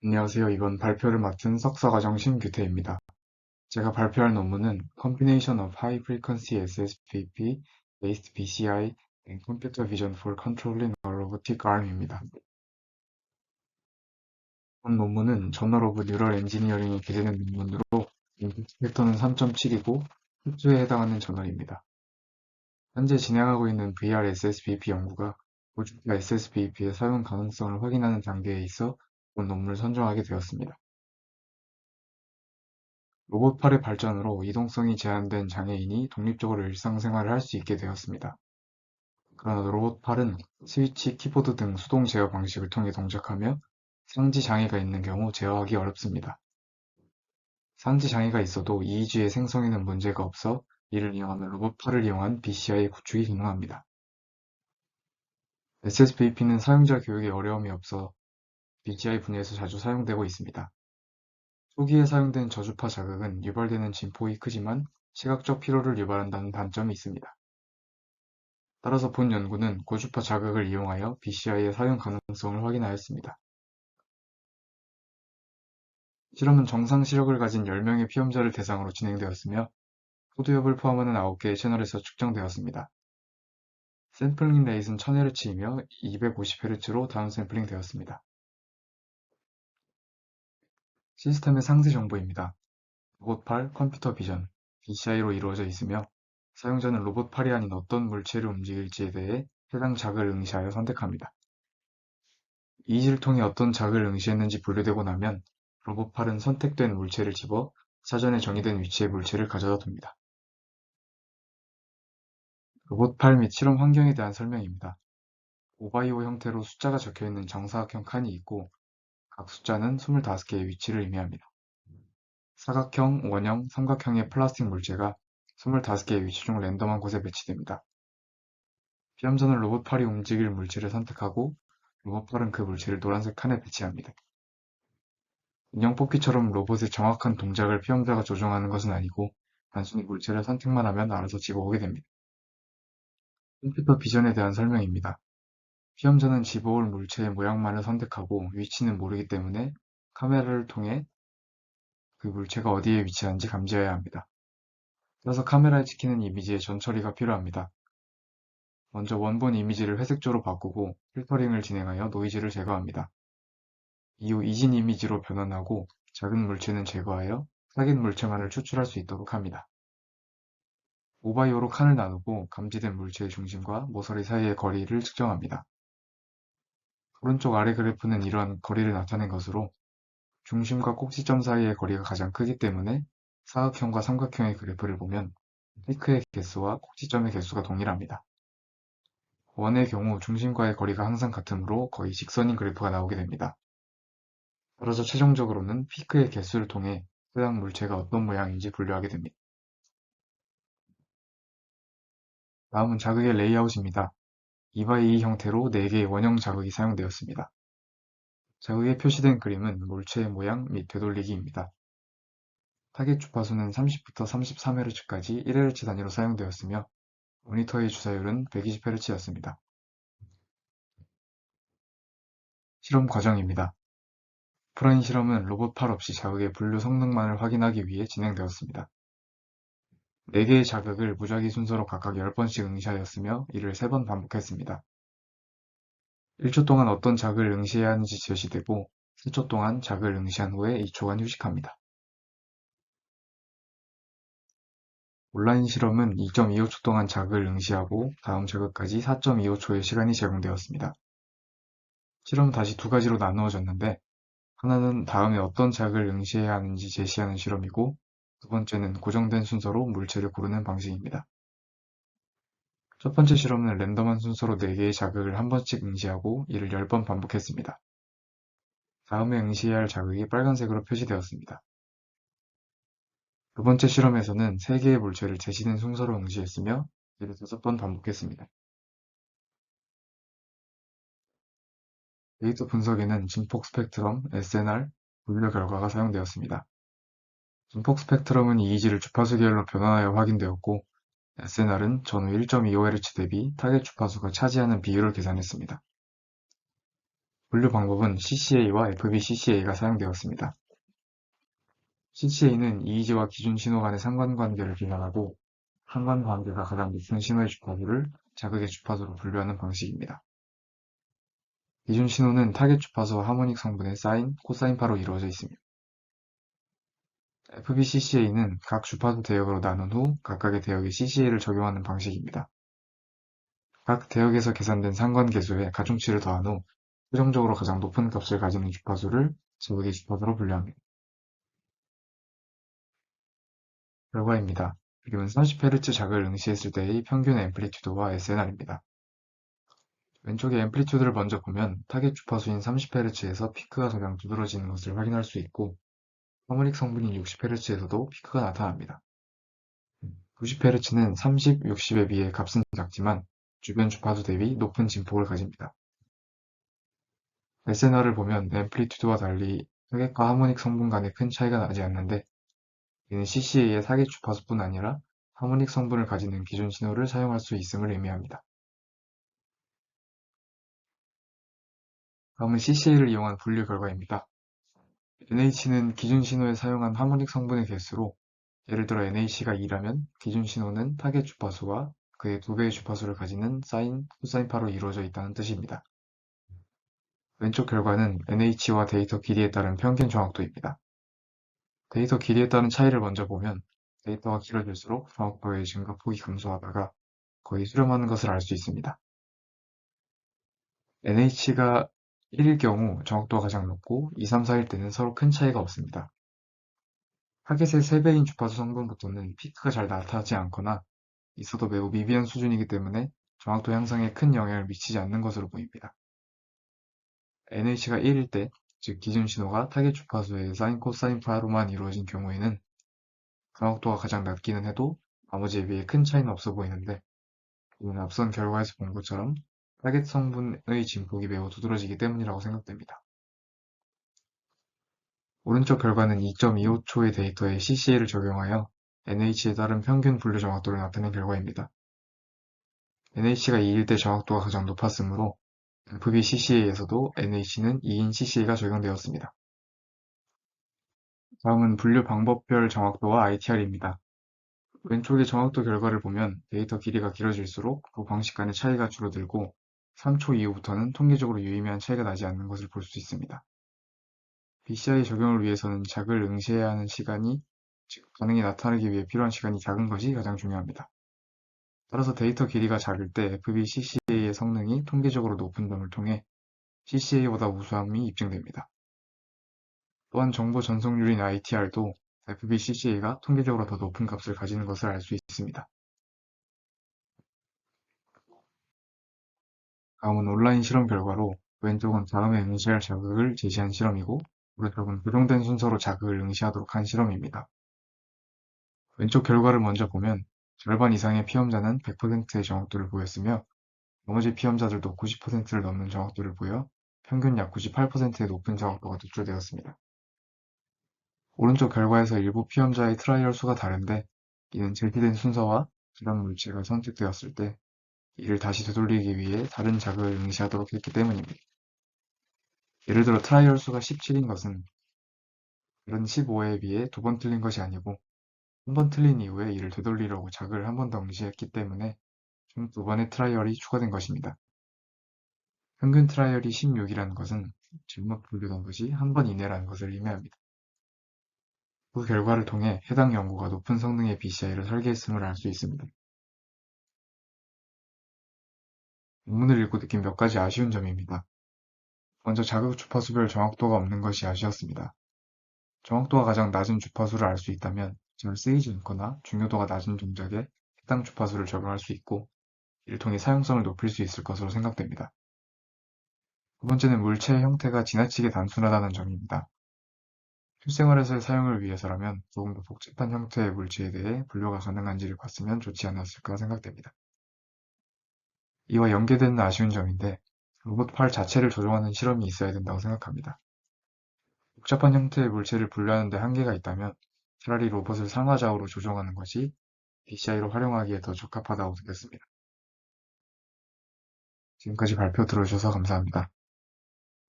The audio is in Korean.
안녕하세요. 이번 발표를 맡은 석사과정 신규태입니다. 제가 발표할 논문은 Combination of High Frequency SSBP Based BCI and Computer Vision for Controlling a Robotic Arm입니다. 이번 논문은 저널 오브 뉴럴 엔지니어링에 기재된 논문으로 임팩트 팩터는 3.7이고 흡수에 해당하는 저널입니다. 현재 진행하고 있는 VR SSBP 연구가 고주파 SSBP의 사용 가능성을 확인하는 단계에 있어 이번 논문을 선정하게 되었습니다. 로봇팔의 발전으로 이동성이 제한된 장애인이 독립적으로 일상생활을 할 수 있게 되었습니다. 그러나 로봇팔은 스위치, 키보드 등 수동 제어 방식을 통해 동작하며 상지 장애가 있는 경우 제어하기 어렵습니다. 상지 장애가 있어도 EEG의 생성에는 문제가 없어 이를 이용하면 로봇팔을 이용한 BCI 구축이 가능합니다. SSBP는 사용자 교육에 어려움이 없어 BCI 분야에서 자주 사용되고 있습니다. 초기에 사용된 저주파 자극은 유발되는 진폭이 크지만 시각적 피로를 유발한다는 단점이 있습니다. 따라서 본 연구는 고주파 자극을 이용하여 BCI의 사용 가능성을 확인하였습니다. 실험은 정상 시력을 가진 10명의 피험자를 대상으로 진행되었으며 소두엽을 포함하는 9개의 채널에서 측정되었습니다. 샘플링 레이트는 1000Hz이며 250Hz로 다운샘플링 되었습니다. 시스템의 상세 정보입니다. 로봇팔, 컴퓨터 비전, BCI로 이루어져 있으며 사용자는 로봇팔이 아닌 어떤 물체를 움직일지에 대해 해당 작을 응시하여 선택합니다. 이지를 통해 어떤 작을 응시했는지 분류되고 나면 로봇팔은 선택된 물체를 집어 사전에 정의된 위치의 물체를 가져다 둡니다. 로봇팔 및 실험 환경에 대한 설명입니다. 5x5 형태로 숫자가 적혀있는 정사각형 칸이 있고 각 숫자는 25개의 위치를 의미합니다. 사각형, 원형, 삼각형의 플라스틱 물체가 25개의 위치 중 랜덤한 곳에 배치됩니다. 피험자는 로봇팔이 움직일 물체를 선택하고 로봇팔은 그 물체를 노란색 칸에 배치합니다. 인형 뽑기처럼 로봇의 정확한 동작을 피험자가 조종하는 것은 아니고 단순히 물체를 선택만 하면 알아서 집어오게 됩니다. 컴퓨터 비전에 대한 설명입니다. 피험자는 집어올 물체의 모양만을 선택하고 위치는 모르기 때문에 카메라를 통해 그 물체가 어디에 위치한지 감지해야 합니다. 따라서 카메라에 찍히는 이미지의 전처리가 필요합니다. 먼저 원본 이미지를 회색조로 바꾸고 필터링을 진행하여 노이즈를 제거합니다. 이후 이진 이미지로 변환하고 작은 물체는 제거하여 확인 물체만을 추출할 수 있도록 합니다. 5x5로 칸을 나누고 감지된 물체의 중심과 모서리 사이의 거리를 측정합니다. 오른쪽 아래 그래프는 이러한 거리를 나타낸 것으로 중심과 꼭지점 사이의 거리가 가장 크기 때문에 사각형과 삼각형의 그래프를 보면 피크의 개수와 꼭지점의 개수가 동일합니다. 원의 경우 중심과의 거리가 항상 같으므로 거의 직선인 그래프가 나오게 됩니다. 따라서 최종적으로는 피크의 개수를 통해 해당 물체가 어떤 모양인지 분류하게 됩니다. 다음은 자극의 레이아웃입니다. 2x2 형태로 4개의 원형 자극이 사용되었습니다. 자극에 표시된 그림은 물체의 모양 및 되돌리기입니다. 타겟 주파수는 30부터 33Hz까지 1Hz 단위로 사용되었으며 모니터의 주사율은 120Hz였습니다. 실험 과정입니다. 오프라인 실험은 로봇팔 없이 자극의 분류 성능만을 확인하기 위해 진행되었습니다. 4개의 자극을 무작위 순서로 각각 10번씩 응시하였으며 이를 3번 반복했습니다. 1초 동안 어떤 자극을 응시해야 하는지 제시되고 3초 동안 자극을 응시한 후에 2초간 휴식합니다. 온라인 실험은 2.25초 동안 자극을 응시하고 다음 자극까지 4.25초의 시간이 제공되었습니다. 실험은 다시 두 가지로 나누어졌는데 하나는 다음에 어떤 자극을 응시해야 하는지 제시하는 실험이고 두 번째는 고정된 순서로 물체를 고르는 방식입니다. 첫 번째 실험은 랜덤한 순서로 4개의 자극을 한 번씩 응시하고 이를 10번 반복했습니다. 다음에 응시해야 할 자극이 빨간색으로 표시되었습니다. 두 번째 실험에서는 3개의 물체를 제시된 순서로 응시했으며 이를 5번 반복했습니다. 데이터 분석에는 진폭 스펙트럼, SNR, 분류 결과가 사용되었습니다. 진폭 스펙트럼은 EEG를 주파수 계열로 변환하여 확인되었고 SNR은 전후 1.25Hz 대비 타겟 주파수가 차지하는 비율을 계산했습니다. 분류 방법은 CCA와 FBCCA가 사용되었습니다. CCA는 이의지와 기준 신호 간의 상관관계를 비난하고 상관관계가 가장 높은 신호의 주파수를 자극의 주파수로 분류하는 방식입니다. 기준 신호는 타겟 주파수와 하모닉 성분의 사인, 코사인파로 이루어져 있습니다. FBCCA는 각 주파수 대역으로 나눈 후 각각의 대역에 CCA를 적용하는 방식입니다. 각 대역에서 계산된 상관계수에 가중치를 더한 후 최종적으로 가장 높은 값을 가지는 주파수를 자극의 주파수로 분류합니다. 결과입니다. 지금은 30Hz 자극을 응시했을 때의 평균 앰플리튜드와 SNR입니다. 왼쪽의 앰플리튜드를 먼저 보면 타겟 주파수인 30Hz에서 피크가 가장 두드러지는 것을 확인할 수 있고 하모닉 성분인 60Hz에서도 피크가 나타납니다. 90Hz는 30, 60에 비해 값은 작지만 주변 주파수 대비 높은 진폭을 가집니다. SNR을 보면 앰플리튜드와 달리 타겟과 하모닉 성분 간에 큰 차이가 나지 않는데 이는 CCA의 타겟 주파수뿐 아니라 하모닉 성분을 가지는 기존 신호를 사용할 수 있음을 의미합니다. 다음은 CCA를 이용한 분류 결과입니다. NH는 기준 신호에 사용한 하모닉 성분의 개수로 예를 들어 NH가 2라면 기준 신호는 타겟 주파수와 그의 2배의 주파수를 가지는 사인, 코사인파로 이루어져 있다는 뜻입니다. 왼쪽 결과는 NH와 데이터 길이에 따른 평균 정확도입니다. 데이터 길이에 따른 차이를 먼저 보면 데이터가 길어질수록 정확도의 증가폭이 감소하다가 거의 수렴하는 것을 알 수 있습니다. NH가 1일 경우 정확도가 가장 높고 2, 3, 4일 때는 서로 큰 차이가 없습니다. 타겟의 3배인 주파수 성분부터는 피크가 잘 나타나지 않거나 있어도 매우 미비한 수준이기 때문에 정확도 향상에 큰 영향을 미치지 않는 것으로 보입니다. NH가 1일 때, 즉 기준 신호가 타겟 주파수의 사인, 코사인파로만 이루어진 경우에는 정확도가 가장 낮기는 해도 나머지에 비해 큰 차이는 없어 보이는데 이는 앞선 결과에서 본 것처럼 타겟 성분의 진폭이 매우 두드러지기 때문이라고 생각됩니다. 오른쪽 결과는 2.25초의 데이터에 CCA를 적용하여 NH에 따른 평균 분류 정확도를 나타낸 결과입니다. NH가 2일 때 정확도가 가장 높았으므로 FBCCA에서도 NH는 2인 CCA가 적용되었습니다. 다음은 분류 방법별 정확도와 ITR입니다. 왼쪽의 정확도 결과를 보면 데이터 길이가 길어질수록 두 방식 간의 차이가 줄어들고 3초 이후부터는 통계적으로 유의미한 차이가 나지 않는 것을 볼 수 있습니다. BCI 적용을 위해서는 자극을 응시해야 하는 시간이, 즉 반응이 나타나기 위해 필요한 시간이 작은 것이 가장 중요합니다. 따라서 데이터 길이가 작을 때 FBCCA의 성능이 통계적으로 높은 점을 통해 CCA보다 우수함이 입증됩니다. 또한 정보 전송률인 ITR도 FBCCA가 통계적으로 더 높은 값을 가지는 것을 알 수 있습니다. 다음은 온라인 실험 결과로 왼쪽은 다음에 응시할 자극을 제시한 실험이고 오른쪽은 고정된 순서로 자극을 응시하도록 한 실험입니다. 왼쪽 결과를 먼저 보면 절반 이상의 피험자는 100%의 정확도를 보였으며 나머지 피험자들도 90%를 넘는 정확도를 보여 평균 약 98%의 높은 정확도가 도출되었습니다. 오른쪽 결과에서 일부 피험자의 트라이얼 수가 다른데 이는 제시된 순서와 기반 물체가 선택되었을 때 이를 다시 되돌리기 위해 다른 자극을 응시하도록 했기 때문입니다. 예를 들어 트라이얼 수가 17인 것은 다른 15회에 비해 2번 틀린 것이 아니고 한 번 틀린 이후에 이를 되돌리려고 자극을 한 번 더 응시했기 때문에 총 2번의 트라이얼이 추가된 것입니다. 평균 트라이얼이 16이라는 것은 잘못 분류된 것이 한 번 이내라는 것을 의미합니다. 그 결과를 통해 해당 연구가 높은 성능의 BCI를 설계했음을 알 수 있습니다. 논문을 읽고 느낀 몇 가지 아쉬운 점입니다. 먼저 자극 주파수별 정확도가 없는 것이 아쉬웠습니다. 정확도가 가장 낮은 주파수를 알 수 있다면 잘 쓰이지 않거나 중요도가 낮은 동작에 해당 주파수를 적용할 수 있고 이를 통해 사용성을 높일 수 있을 것으로 생각됩니다. 두 번째는 물체의 형태가 지나치게 단순하다는 점입니다. 실생활에서의 사용을 위해서라면 조금 더 복잡한 형태의 물체에 대해 분류가 가능한지를 봤으면 좋지 않았을까 생각됩니다. 이와 연계되는 아쉬운 점인데 로봇 팔 자체를 조종하는 실험이 있어야 된다고 생각합니다. 복잡한 형태의 물체를 분류하는 데 한계가 있다면 차라리 로봇을 상하좌우로 조종하는 것이 BCI로 활용하기에 더 적합하다고 느꼈습니다. 지금까지 발표 들어주셔서 감사합니다.